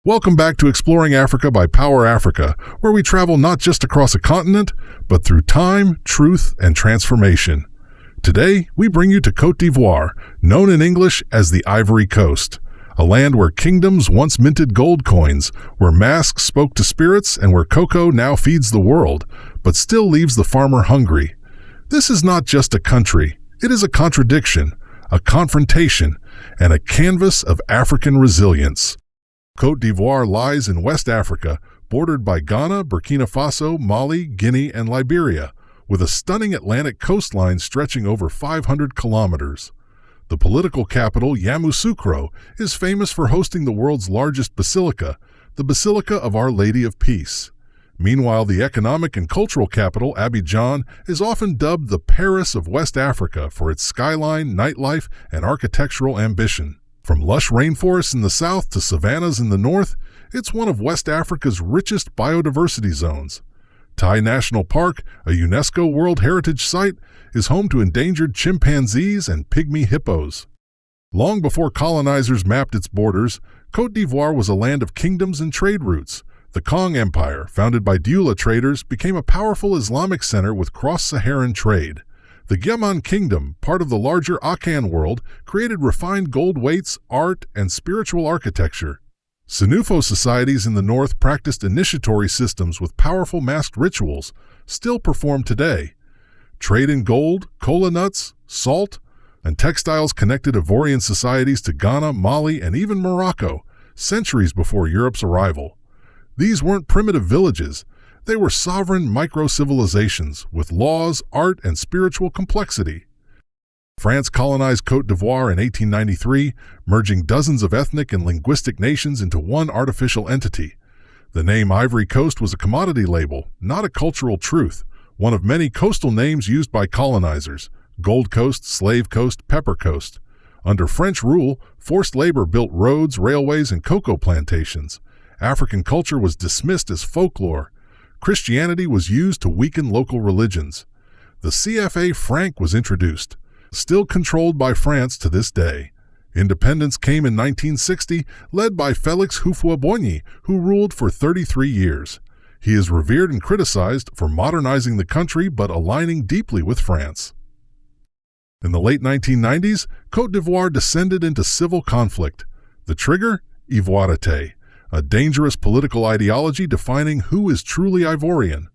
Welcome back to Exploring Africa by PowerAfrika, where we travel not just across a continent, but through time, truth, and transformation. Today, we bring you to Côte d'Ivoire, known in English as the Ivory Coast, a land where kingdoms once minted gold coins, where masks spoke to spirits, and where cocoa now feeds the world, but still leaves the farmer hungry. This is not just a country, it is a contradiction, a confrontation, and a canvas of African resilience. Côte d'Ivoire lies in West Africa, bordered by Ghana, Burkina Faso, Mali, Guinea, and Liberia, with a stunning Atlantic coastline stretching over 500 kilometers. The political capital, Yamoussoukro, is famous for hosting the world's largest basilica, the Basilica of Our Lady of Peace. Meanwhile, the economic and cultural capital, Abidjan, is often dubbed the Paris of West Africa for its skyline, nightlife, and architectural ambition. From lush rainforests in the south to savannas in the north, it's one of West Africa's richest biodiversity zones. Tai National Park, a UNESCO World Heritage Site, is home to endangered chimpanzees and pygmy hippos. Long before colonizers mapped its borders, Côte d'Ivoire was a land of kingdoms and trade routes. The Kong Empire, founded by Dioula traders, became a powerful Islamic center with cross-Saharan trade. The Guéman Kingdom, part of the larger Akan world, created refined gold weights, art, and spiritual architecture. Senufo societies in the north practiced initiatory systems with powerful masked rituals, still performed today. Trade in gold, cola nuts, salt, and textiles connected Ivorian societies to Ghana, Mali, and even Morocco, centuries before Europe's arrival. These weren't primitive villages. They were sovereign micro-civilizations with laws, art, and spiritual complexity. France colonized Côte d'Ivoire in 1893, merging dozens of ethnic and linguistic nations into one artificial entity. The name Ivory Coast was a commodity label, not a cultural truth, one of many coastal names used by colonizers: Gold Coast, Slave Coast, Pepper Coast. Under French rule, forced labor built roads, railways, and cocoa plantations. African culture was dismissed as folklore. Christianity was used to weaken local religions. The CFA franc was introduced, still controlled by France to this day. Independence came in 1960, led by Félix Houphouët-Boigny, who ruled for 33 years. He is revered and criticized for modernizing the country but aligning deeply with France. In the late 1990s, Côte d'Ivoire descended into civil conflict. The trigger? Ivoirité, a dangerous political ideology defining who is truly Ivorian.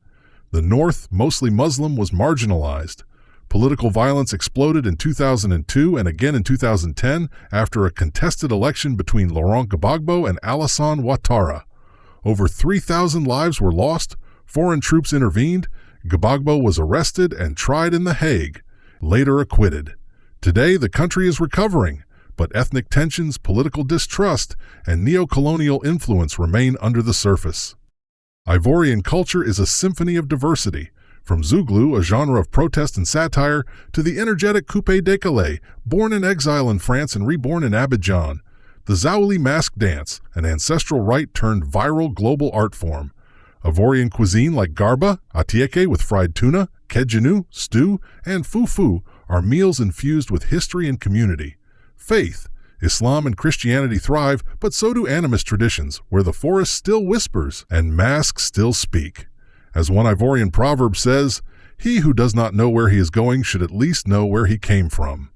The North, mostly Muslim, was marginalized. Political violence exploded in 2002 and again in 2010 after a contested election between Laurent Gbagbo and Alassane Ouattara. Over 3,000 lives were lost, foreign troops intervened, Gbagbo was arrested and tried in The Hague, later acquitted. Today, the country is recovering, but ethnic tensions, political distrust, and neo-colonial influence remain under the surface. Ivorian culture is a symphony of diversity, from Zouglou, a genre of protest and satire, to the energetic coupé décalé, born in exile in France and reborn in Abidjan, the Zaouli mask dance, an ancestral rite turned viral global art form. Ivorian cuisine like garba, atieke with fried tuna, kedjenu, stew, and fufu are meals infused with history and community. Faith. Islam and Christianity thrive, but so do animist traditions, where the forest still whispers and masks still speak. As one Ivorian proverb says, "He who does not know where he is going should at least know where he came from."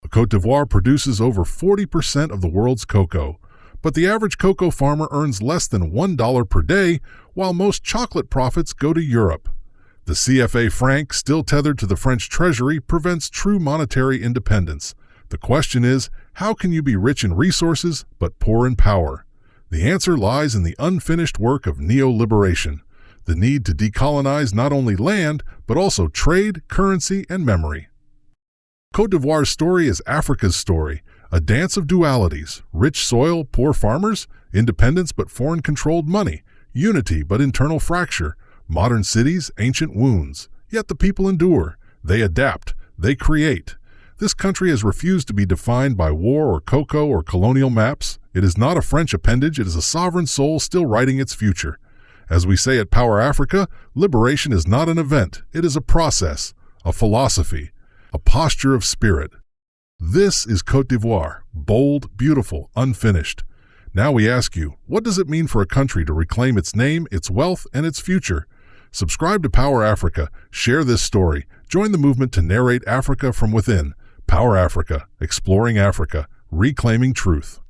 Côte d'Ivoire produces over 40% of the world's cocoa, but the average cocoa farmer earns less than $1 per day, while most chocolate profits go to Europe. The CFA franc, still tethered to the French treasury, prevents true monetary independence. The question is, how can you be rich in resources but poor in power? The answer lies in the unfinished work of neo-liberation, the need to decolonize not only land, but also trade, currency, and memory. Côte d'Ivoire's story is Africa's story, a dance of dualities: rich soil, poor farmers; independence but foreign-controlled money; unity but internal fracture; modern cities, ancient wounds. Yet the people endure. They adapt. They create. This country has refused to be defined by war or cocoa or colonial maps. It is not a French appendage, it is a sovereign soul still writing its future. As we say at PowerAfrika, liberation is not an event, it is a process, a philosophy, a posture of spirit. This is Côte d'Ivoire, bold, beautiful, unfinished. Now we ask you, what does it mean for a country to reclaim its name, its wealth, and its future? Subscribe to Power Africa, share this story, join the movement to narrate Africa from within. Power Africa, exploring Africa, reclaiming truth.